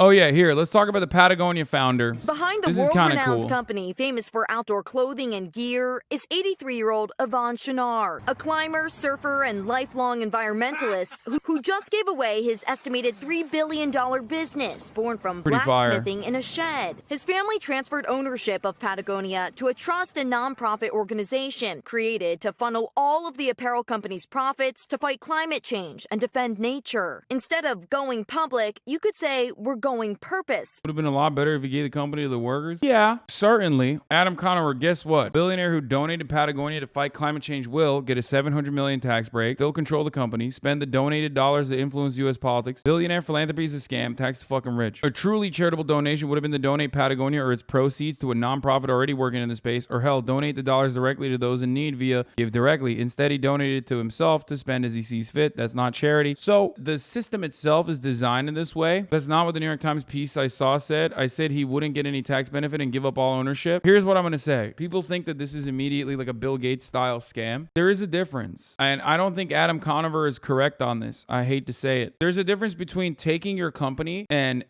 Oh yeah, here, let's talk about the Patagonia founder. Behind the world-renowned company, famous for outdoor clothing and gear, is 83-year-old Hasan, a climber, surfer, and lifelong environmentalist who just gave away his estimated $3 billion business, born from blacksmithing in a shed. His family transferred ownership of Patagonia to a trust and nonprofit organization created to funnel all of the apparel company's profits to fight climate change and defend nature. Instead of going public, you could say we're going purpose. Would have been a lot better if he gave the company to the workers. Yeah, certainly. Adam Conover, guess what? Billionaire who donated Patagonia to fight climate change will get a $700 million tax break, still control the company, spend the donated dollars to influence U.S. politics. Billionaire philanthropy is a scam, tax the fucking rich. A truly charitable donation would have been to donate Patagonia or its proceeds to a nonprofit already working in the space, or hell, donate the dollars directly to those in need via Give Directly. Instead, he donated it to himself to spend as he sees fit. That's not charity. So the system itself is designed in this way. That's not what the New York Times piece I saw said. I said he wouldn't get any tax benefit and give up all ownership. Here's what I'm going to say. People think that this is immediately like a Bill Gates style scam. There is a difference. And I don't think Adam Conover is correct on this. I hate to say it. There's a difference between taking your company and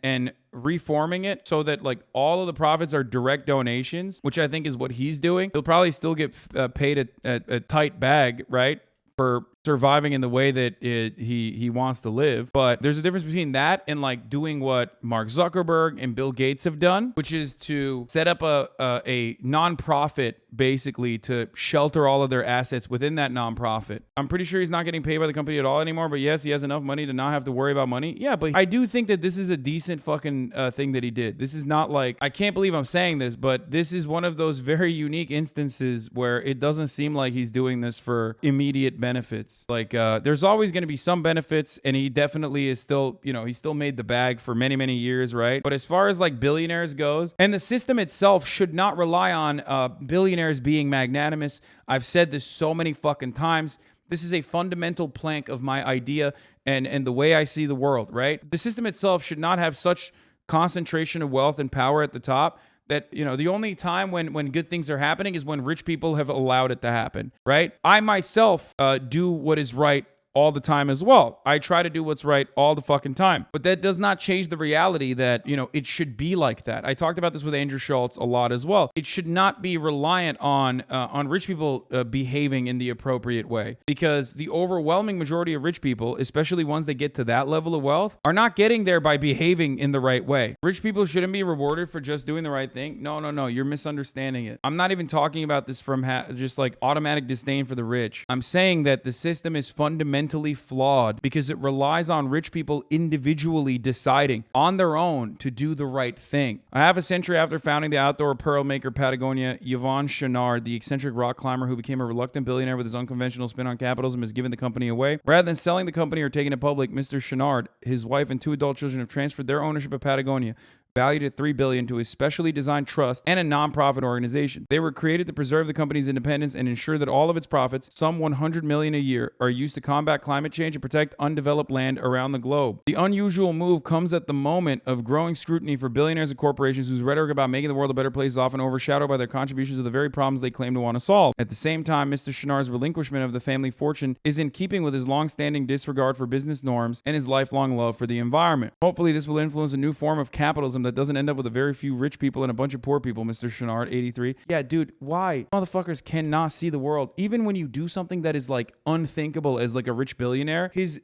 reforming it so that like all of the profits are direct donations, which I think is what he's doing. He'll probably still get paid a tight bag, right, for surviving in the way that he wants to live. But there's a difference between that and like doing what Mark Zuckerberg and Bill Gates have done, which is to set up a nonprofit basically to shelter all of their assets within that nonprofit. I'm pretty sure he's not getting paid by the company at all anymore, but yes, he has enough money to not have to worry about money. Yeah, but I do think that this is a decent fucking thing that he did. This is not like, I can't believe I'm saying this, but this is one of those very unique instances where it doesn't seem like he's doing this for immediate benefits. Like there's always going to be some benefits, and he definitely is still, you know, he still made the bag for many, many years, right? But as far as like billionaires goes, and the system itself should not rely on billionaires being magnanimous. I've said this so many fucking times. This is a fundamental plank of my idea and the way I see the world, right? The system itself should not have such concentration of wealth and power at the top that, you know, the only time when good things are happening is when rich people have allowed it to happen, right? I myself do what is right all the time as well. I try to do what's right all the fucking time. But that does not change the reality that, you know, it should be like that. I talked about this with Andrew Schultz a lot as well. It should not be reliant on rich people behaving in the appropriate way, because the overwhelming majority of rich people, especially ones that get to that level of wealth, are not getting there by behaving in the right way. Rich people shouldn't be rewarded for just doing the right thing. No, you're misunderstanding it. I'm not even talking about this from just like automatic disdain for the rich. I'm saying that the system is fundamentally flawed because it relies on rich people individually deciding on their own to do the right thing. A half a century after founding the outdoor apparel maker Patagonia, Hasan, the eccentric rock climber who became a reluctant billionaire with his unconventional spin on capitalism, has given the company away. Rather than selling the company or taking it public, Mr. Hasan, his wife, and 2 adult children have transferred their ownership of Patagonia, valued at $3 billion, to a specially designed trust and a nonprofit organization. They were created to preserve the company's independence and ensure that all of its profits, some $100 million a year, are used to combat climate change and protect undeveloped land around the globe. The unusual move comes at the moment of growing scrutiny for billionaires and corporations whose rhetoric about making the world a better place is often overshadowed by their contributions to the very problems they claim to want to solve. At the same time, Mr. Hasan's relinquishment of the family fortune is in keeping with his long-standing disregard for business norms and his lifelong love for the environment. Hopefully, this will influence a new form of capitalism that doesn't end up with a very few rich people and a bunch of poor people, Mr. Hasan, 83. Yeah, dude, why? Motherfuckers cannot see the world. Even when you do something that is like unthinkable as like a rich billionaire, his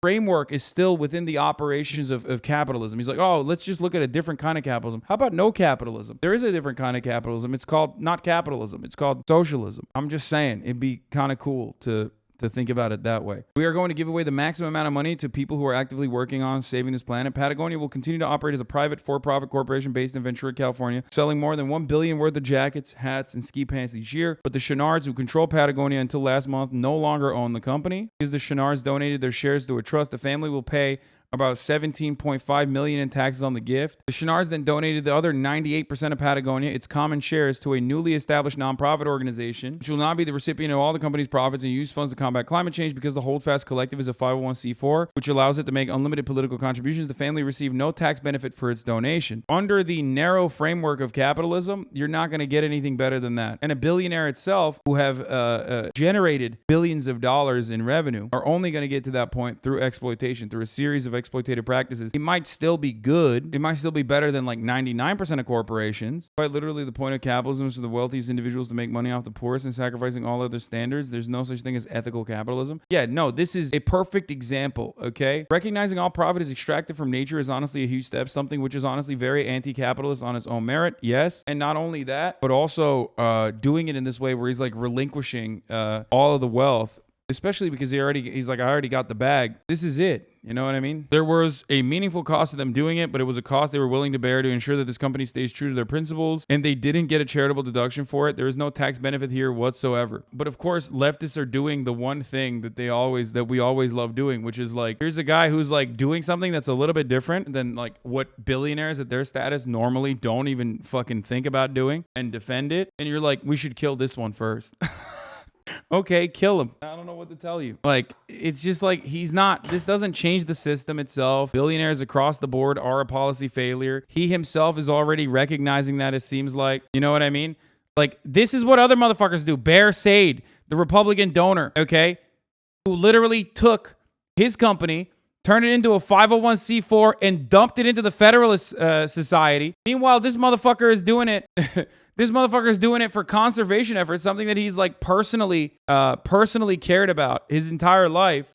framework is still within the operations of capitalism. He's like, oh, let's just look at a different kind of capitalism. How about no capitalism? There is a different kind of capitalism. It's called not capitalism. It's called socialism. I'm just saying, it'd be kind of cool to think about it that way. We are going to give away the maximum amount of money to people who are actively working on saving this planet. Patagonia will continue to operate as a private for-profit corporation based in Ventura, California, selling more than $1 billion worth of jackets, hats, and ski pants each year. But the Hasan's, who control Patagonia until last month, no longer own the company. Because the Hasan's donated their shares to a trust, the family will pay about $17.5 million in taxes on the gift. The Hasan's then donated the other 98% of Patagonia, its common shares, to a newly established nonprofit organization, which will not be the recipient of all the company's profits and use funds to combat climate change because the Holdfast Collective is a 501c4, which allows it to make unlimited political contributions. The family received no tax benefit for its donation. Under the narrow framework of capitalism, you're not going to get anything better than that. And a billionaire itself, who have generated billions of dollars in revenue, are only going to get to that point through exploitation, through a series of exploitative practices, it might still be good. It might still be better than like 99% of corporations. Quite literally, the point of capitalism is for the wealthiest individuals to make money off the poorest and sacrificing all other standards. There's no such thing as ethical capitalism. Yeah, no, this is a perfect example, okay? Recognizing all profit is extracted from nature is honestly a huge step, something which is honestly very anti-capitalist on its own merit, yes. And not only that, but also doing it in this way where he's like relinquishing all of the wealth, especially because he's like, I already got the bag. This is it. You know what I mean? There was a meaningful cost to them doing it, but it was a cost they were willing to bear to ensure that this company stays true to their principles, and they didn't get a charitable deduction for it. There is no tax benefit here whatsoever. But of course, leftists are doing the one thing that we always love doing, which is like, here's a guy who's like doing something that's a little bit different than like what billionaires at their status normally don't even fucking think about doing, and defend it. And you're like, we should kill this one first. Okay, kill him. I don't know what to tell you. Like, it's just like, this doesn't change the system itself. Billionaires across the board are a policy failure. He himself is already recognizing that, it seems like. You know what I mean? Like, this is what other motherfuckers do. Bear Sade, the Republican donor, okay, who literally took his company, turned it into a 501c4, and dumped it into the Federalist Society. Meanwhile, this motherfucker is doing it. This motherfucker is doing it for conservation efforts, something that he's like personally cared about his entire life.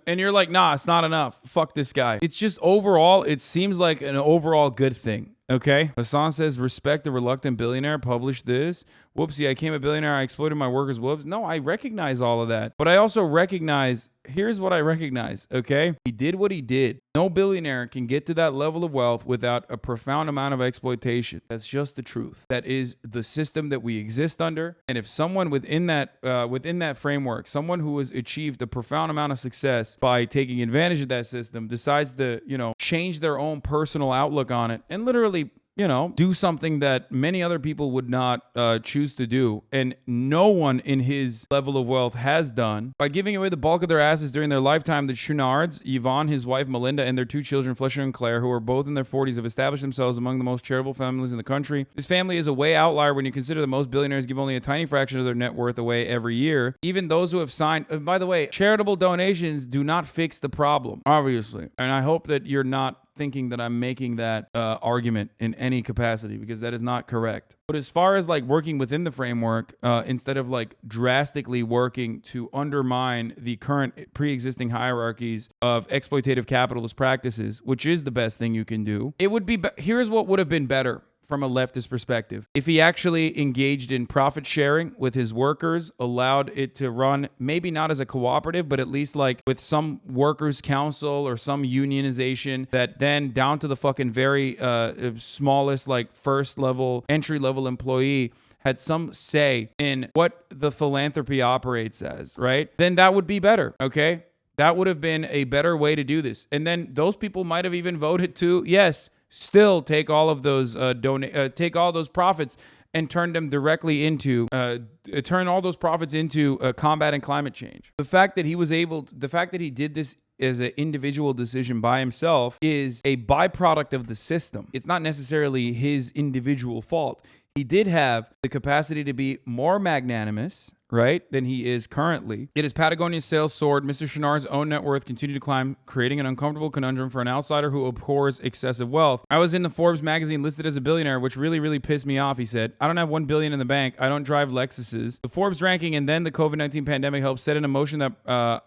And you're like, nah, it's not enough. Fuck this guy. It's just overall, it seems like an overall good thing. Okay. Hasan says, respect the reluctant billionaire. Publish this. Whoopsie, I became a billionaire. I exploited my workers. Whoops. No, I recognize all of that. But I also recognize, here's what I recognize. Okay. He did what he did. No billionaire can get to that level of wealth without a profound amount of exploitation. That's just the truth. That is the system that we exist under. And if someone within that framework, someone who has achieved a profound amount of success by taking advantage of that system decides to, change their own personal outlook on it and literally, do something that many other people would not choose to do, and no one in his level of wealth has done, by giving away the bulk of their assets during their lifetime. The Chouinards, Yvonne, his wife Melinda, and their two children, Fletcher and Claire, who are both in their 40s, have established themselves among the most charitable families in the country. This family is a way outlier when you consider that most billionaires give only a tiny fraction of their net worth away every year. Even those who have signed, by the way, charitable donations do not fix the problem, obviously. And I hope that you're not thinking that I'm making that argument in any capacity, because that is not correct. But as far as like working within the framework, instead of like drastically working to undermine the current pre-existing hierarchies of exploitative capitalist practices, which is the best thing you can do, it would be, here's what would have been better from a leftist perspective. If he actually engaged in profit sharing with his workers, allowed it to run, maybe not as a cooperative, but at least like with some workers' council or some unionization that then down to the fucking very smallest, like first level, entry level employee had some say in what the philanthropy operates as, right? Then that would be better, okay? That would have been a better way to do this. And then those people might have even voted to, yes, still take all of those take all those profits and turn them directly into turn all those profits into combating climate change. The fact that he did this as an individual decision by himself is a byproduct of the system. It's not necessarily his individual fault. He did have the capacity to be more magnanimous, right, than he is currently. Yet his Patagonia sales soared. Mr. Chouinard's own net worth continued to climb, creating an uncomfortable conundrum for an outsider who abhors excessive wealth. I was in the Forbes magazine listed as a billionaire, which really, really pissed me off, he said. I don't have $1 billion in the bank. I don't drive Lexuses. The Forbes ranking and then the COVID-19 pandemic helped set in motion that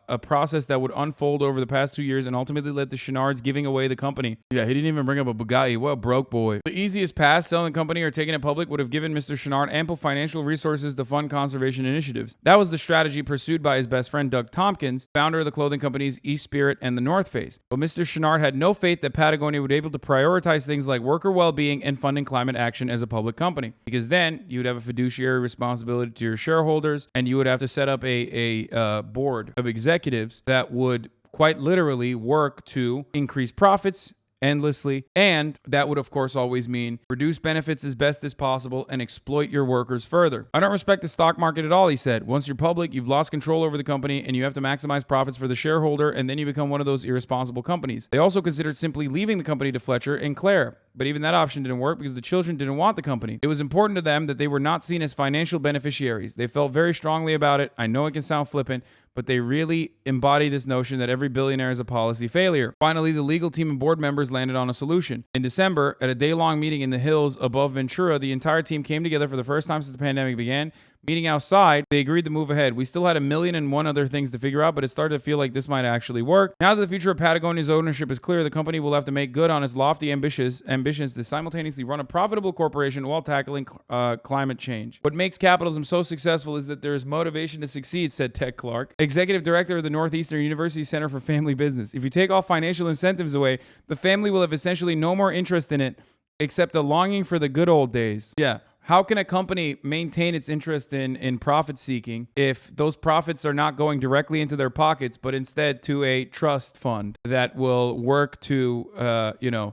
a process that would unfold over the past 2 years and ultimately led to Chouinard's giving away the company. Yeah, he didn't even bring up a Bugatti. What a broke boy. The easiest path, selling the company or taking it public, would have given Mr. Chouinard ample financial resources to fund conservation initiatives. That was the strategy pursued by his best friend Doug Tompkins, founder of the clothing companies East Spirit and the North Face. But Mr. Chouinard had no faith that Patagonia would be able to prioritize things like worker well-being and funding climate action as a public company, because then you'd have a fiduciary responsibility to your shareholders, and you would have to set up a board of executives that would quite literally work to increase profits endlessly, and that would of course always mean reduce benefits as best as possible and exploit your workers further. I don't respect the stock market at all, he said. Once you're public, you've lost control over the company and you have to maximize profits for the shareholder, and then you become one of those irresponsible companies. They also considered simply leaving the company to Fletcher and Claire. But even that option didn't work because the children didn't want the company. It was important to them that they were not seen as financial beneficiaries. They felt very strongly about it. I know it can sound flippant, but they really embody this notion that every billionaire is a policy failure. Finally, the legal team and board members landed on a solution. In December, at a day-long meeting in the hills above Ventura, the entire team came together for the first time since the pandemic began. Meeting outside, they agreed to move ahead. We still had 1,000,001 other things to figure out, but it started to feel like this might actually work. Now that the future of Patagonia's ownership is clear, the company will have to make good on its lofty ambitions to simultaneously run a profitable corporation while tackling climate change. What makes capitalism so successful is that there is motivation to succeed, said Ted Clark, executive director of the Northeastern University Center for Family Business. If you take all financial incentives away, the family will have essentially no more interest in it except a longing for the good old days. Yeah. How can a company maintain its interest in profit seeking if those profits are not going directly into their pockets, but instead to a trust fund that will work to,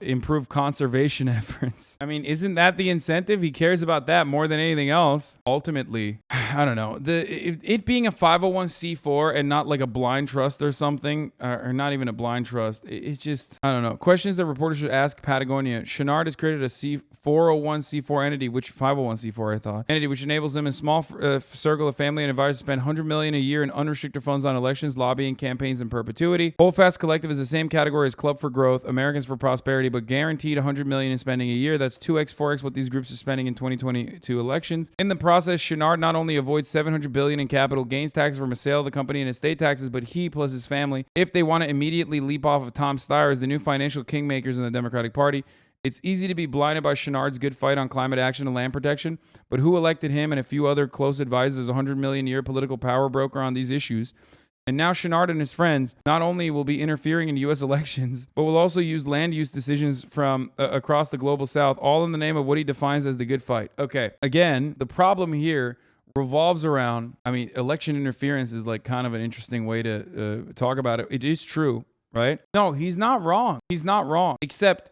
improve conservation efforts? I mean, isn't that the incentive? He cares about that more than anything else. Ultimately, I don't know. It being a 501c4 and not like a blind trust or something, or not even a blind trust, it's just, I don't know. Questions that reporters should ask Patagonia. Chouinard has created a 401c4 entity, which 501c4, I thought. Entity which enables them in small circle of family and advisors to spend $100 million a year in unrestricted funds on elections, lobbying, campaigns, and perpetuity. Holdfast Collective is the same category as Club for Growth, Americans for Prosperity, but guaranteed $100 million in spending a year. That's 2x, 4x what these groups are spending in 2022 elections. In the process, Chouinard not only avoids $700 billion in capital gains taxes from a sale of the company and estate taxes, but he plus his family, if they want to immediately leap off of Tom Steyer as the new financial kingmakers in the Democratic Party. It's easy to be blinded by Chouinard's good fight on climate action and land protection, but who elected him and a few other close advisors as $100 million a year political power broker on these issues? And now Chouinard and his friends not only will be interfering in U.S. elections, but will also use land use decisions from across the global south, all in the name of what he defines as the good fight. Okay, again, the problem here revolves around, election interference is like kind of an interesting way to talk about it. It is true, right? No, he's not wrong. He's not wrong, except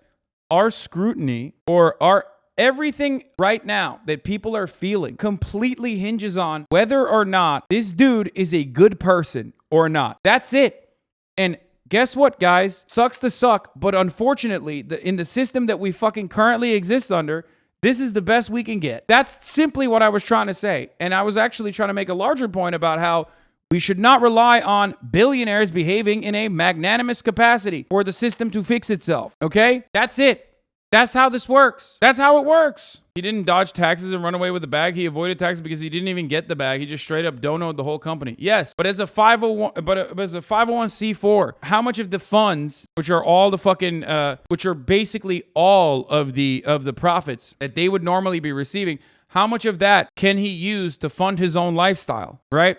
our scrutiny or our everything right now that people are feeling completely hinges on whether or not this dude is a good person or not. That's it. And guess what, guys? Sucks to suck, but unfortunately, in the system that we fucking currently exist under, this is the best we can get. That's simply what I was trying to say. And I was actually trying to make a larger point about how we should not rely on billionaires behaving in a magnanimous capacity for the system to fix itself. Okay? That's it. That's how this works. That's how it works. He didn't dodge taxes and run away with the bag. He avoided taxes because he didn't even get the bag. He just straight up donoed the whole company. Yes, but as a 501c4, how much of the funds, which are all the fucking, which are basically all of the profits that they would normally be receiving, how much of that can he use to fund his own lifestyle, right?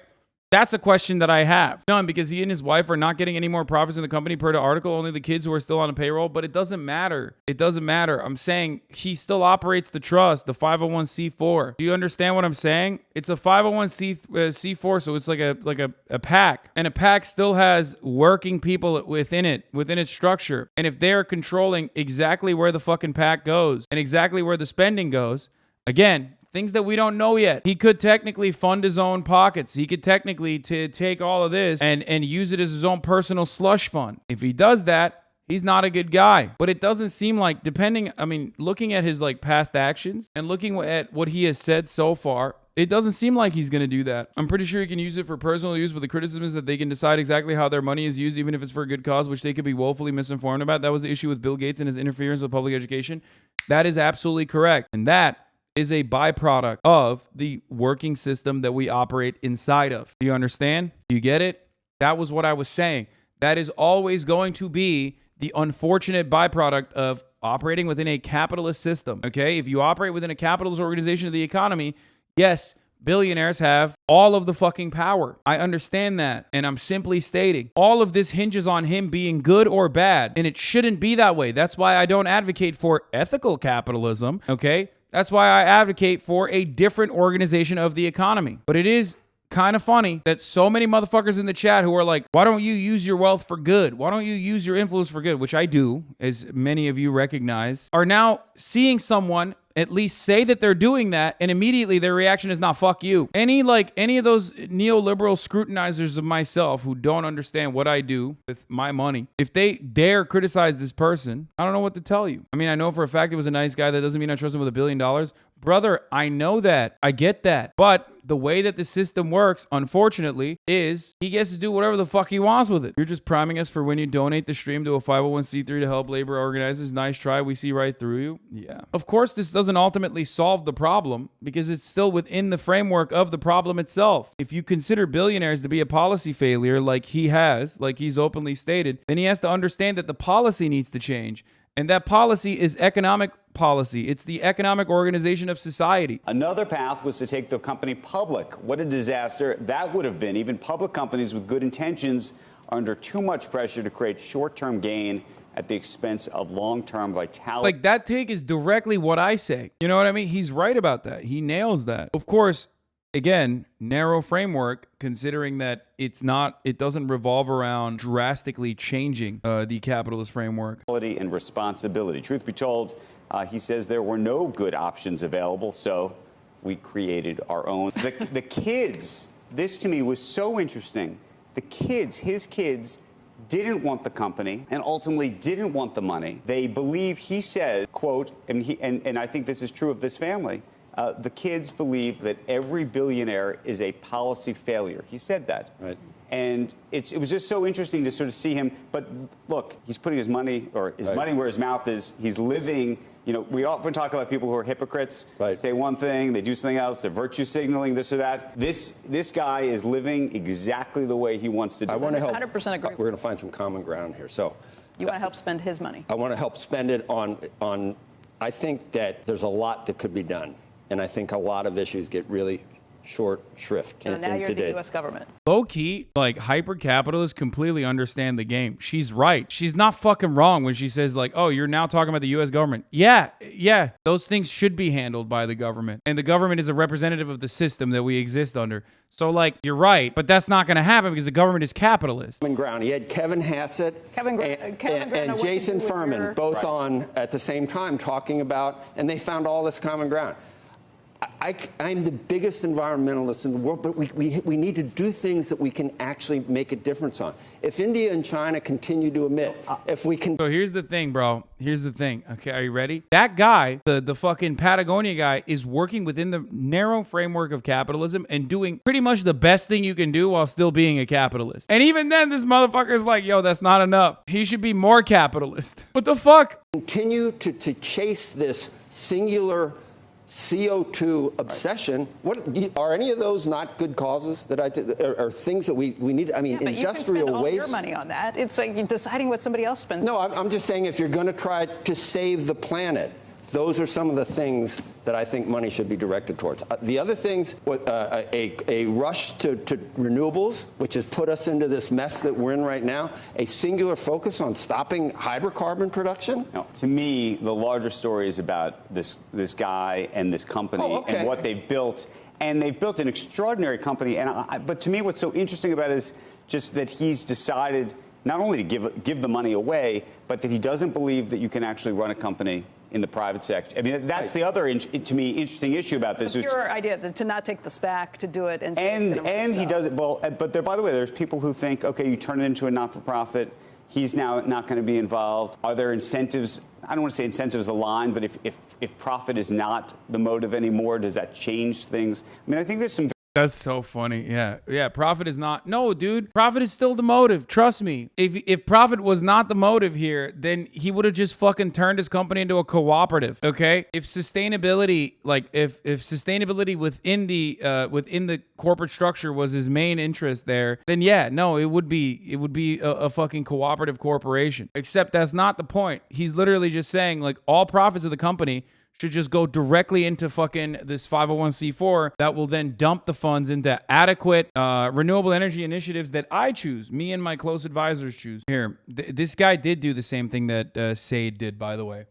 That's a question that I have. None, because he and his wife are not getting any more profits in the company per the article, only the kids who are still on the payroll, but it doesn't matter. It doesn't matter. I'm saying he still operates the trust, the 501c4. Do you understand what I'm saying? It's a 501c4, so it's like a PAC. And a PAC still has working people within its structure. And if they're controlling exactly where the fucking PAC goes and exactly where the spending goes, again, things that we don't know yet. He could technically fund his own pockets. He could technically take all of this and use it as his own personal slush fund. If he does that, he's not a good guy. But it doesn't seem like, looking at his past actions and looking at what he has said so far, it doesn't seem like he's going to do that. I'm pretty sure he can use it for personal use, but the criticism is that they can decide exactly how their money is used, even if it's for a good cause, which they could be woefully misinformed about. That was the issue with Bill Gates and his interference with public education. That is absolutely correct. And that is a byproduct of the working system that we operate inside of. Do you understand? Do you get it? That was what I was saying. That is always going to be the unfortunate byproduct of operating within a capitalist system. Okay? If you operate within a capitalist organization of the economy, yes, billionaires have all of the fucking power. I understand that. And I'm simply stating all of this hinges on him being good or bad. And it shouldn't be that way. That's why I don't advocate for ethical capitalism. Okay? That's why I advocate for a different organization of the economy. But it is kind of funny that so many motherfuckers in the chat who are like, why don't you use your wealth for good? Why don't you use your influence for good? Which I do, as many of you recognize, are now seeing someone at least say that they're doing that, and immediately their reaction is not fuck you. Any of those neoliberal scrutinizers of myself who don't understand what I do with my money, if they dare criticize this person, I don't know what to tell you. I mean, I know for a fact it was a nice guy. That doesn't mean I trust him with $1 billion. Brother, I know that. I get that. But the way that the system works, unfortunately, is he gets to do whatever the fuck he wants with it. You're just priming us for when you donate the stream to a 501c3 to help labor organizers. Nice try. We see right through you. Yeah. Of course, this doesn't ultimately solve the problem because it's still within the framework of the problem itself. If you consider billionaires to be a policy failure like he has, like he's openly stated, then he has to understand that the policy needs to change. And that policy is economic policy. It's the economic organization of society. Another path was to take the company public. What a disaster that would have been. Even public companies with good intentions are under too much pressure to create short-term gain at the expense of long-term vitality. Like, that take is directly what I say. You know what I mean? He's right about that. He nails that. Of course, again, narrow framework, considering that it doesn't revolve around drastically changing the capitalist framework. And responsibility. Truth be told, he says there were no good options available, so we created our own. The kids, this to me was so interesting. The kids, his kids, didn't want the company and ultimately didn't want the money. They believe, he said, quote, and I think this is true of this family, the kids believe that every billionaire is a policy failure. He said that. Right. And it was just so interesting to sort of see him. But look, he's putting his money money where his mouth is. He's living. You know, we often talk about people who are hypocrites. Right. Say one thing, they do something else. They're virtue signaling, this or that. This guy is living exactly the way he wants to do. I want to help. 100% agree. We're going to find some common ground here. So, you want to help spend his money? I want to help spend it on. I think that there's a lot that could be done. And I think a lot of issues get really short shrift. So now you're the U.S. government. Low key, like, hyper-capitalists completely understand the game. She's right. She's not fucking wrong when she says, like, oh, you're now talking about the U.S. government. Yeah, those things should be handled by the government. And the government is a representative of the system that we exist under. So, like, you're right, but that's not going to happen because the government is capitalist. Common ground. He had Kevin Hassett and Jason Furman both on at the same time talking about, and they found all this common ground. I'm the biggest environmentalist in the world, but we need to do things that we can actually make a difference on. If India and China continue to emit, if we can... So here's the thing, bro. Here's the thing. Okay, are you ready? That guy, the fucking Patagonia guy, is working within the narrow framework of capitalism and doing pretty much the best thing you can do while still being a capitalist. And even then, this motherfucker's like, yo, that's not enough. He should be more capitalist. What the fuck? Continue to chase this singular CO2 obsession. What are any of those not good causes that are things that we need? I mean, industrial but you can spend all waste. Your money on that. It's like you're deciding what somebody else spends. No, I'm just saying if you're going to try to save the planet, those are some of the things that I think money should be directed towards. The other things, a rush to renewables, which has put us into this mess that we're in right now, a singular focus on stopping hydrocarbon production. No, to me, the larger story is about this guy and this company and what they've built. And they've built an extraordinary company. But to me, what's so interesting about it is just that he's decided not only to give the money away, but that he doesn't believe that you can actually run a company in the private sector. I mean, that's the other, to me, interesting issue about this. It's your idea to not take the SPAC, to do it. And he does it, well, but there, by the way, there's people who think, okay, you turn it into a not-for-profit, he's now not going to be involved. Are there incentives? I don't want to say incentives aligned, but if profit is not the motive anymore, does that change things? I mean, I think there's some... That's so funny. Yeah. Profit is not. No, dude. Profit is still the motive. Trust me. If profit was not the motive here, then he would have just fucking turned his company into a cooperative. Okay. If sustainability, like if sustainability within the corporate structure was his main interest there, then yeah, no, it would be a fucking cooperative corporation. Except that's not the point. He's literally just saying, like, all profits of the company should just go directly into fucking this 501c4 that will then dump the funds into adequate renewable energy initiatives that I choose, me and my close advisors choose. Here, this guy did do the same thing that Said did, by the way.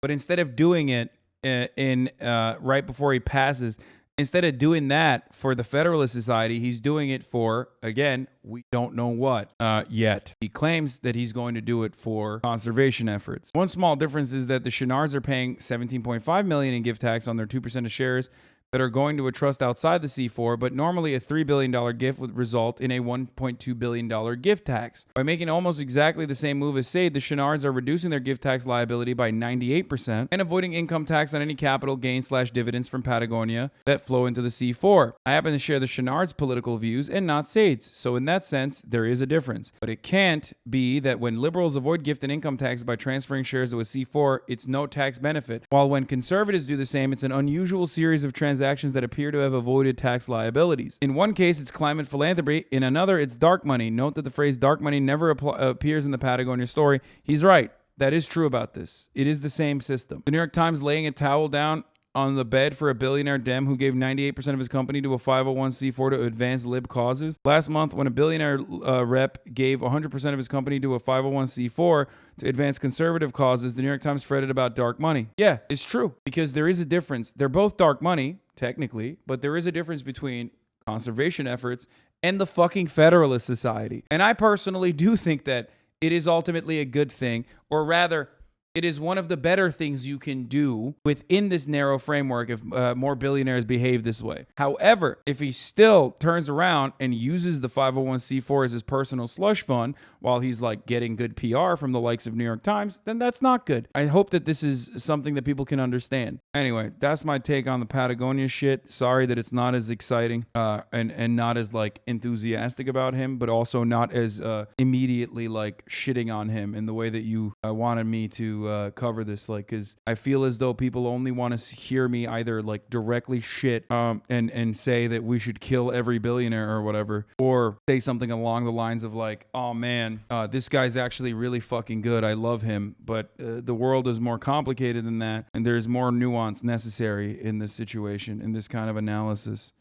But instead of doing it in right before he passes, Instead of doing that for the Federalist Society, he's doing it for, again, we don't know what yet. He claims that he's going to do it for conservation efforts. One small difference is that the Chenards are paying $17.5 million in gift tax on their 2% of shares that are going to a trust outside the C4, but normally a $3 billion gift would result in a $1.2 billion gift tax. By making almost exactly the same move as Said, the Chenards are reducing their gift tax liability by 98% and avoiding income tax on any capital gains/dividends from Patagonia that flow into the C4. I happen to share the Chenards' political views and not Said's, so in that sense, there is a difference. But it can't be that when liberals avoid gift and income tax by transferring shares to a C4, it's no tax benefit, while when conservatives do the same, it's an unusual series of transactions that appear to have avoided tax liabilities. In one case, it's climate philanthropy. In another, it's dark money. Note that the phrase dark money never appears in the Patagonia story. He's right. That is true about this. It is the same system. The New York Times laying a towel down on the bed for a billionaire Dem who gave 98% of his company to a 501c4 to advance lib causes. Last month, when a billionaire rep gave 100% of his company to a 501c4 to advance conservative causes, the New York Times fretted about dark money. Yeah, it's true, because there is a difference. They're both dark money, technically, but there is a difference between conservation efforts and the fucking Federalist Society. And I personally do think that it is ultimately a good thing, or rather, it is one of the better things you can do within this narrow framework if more billionaires behave this way. However, if he still turns around and uses the 501c4 as his personal slush fund while he's like getting good PR from the likes of New York Times, then that's not good. I hope that this is something that people can understand. Anyway, that's my take on the Patagonia shit. Sorry that it's not as exciting and not as like enthusiastic about him, but also not as immediately like shitting on him in the way that you wanted me to cover this, like, because I feel as though people only want to hear me either like directly shit and say that we should kill every billionaire or whatever, or say something along the lines of like, oh man, this guy's actually really fucking good, I love him, but the world is more complicated than that, and there's more nuance necessary in this situation, in this kind of analysis.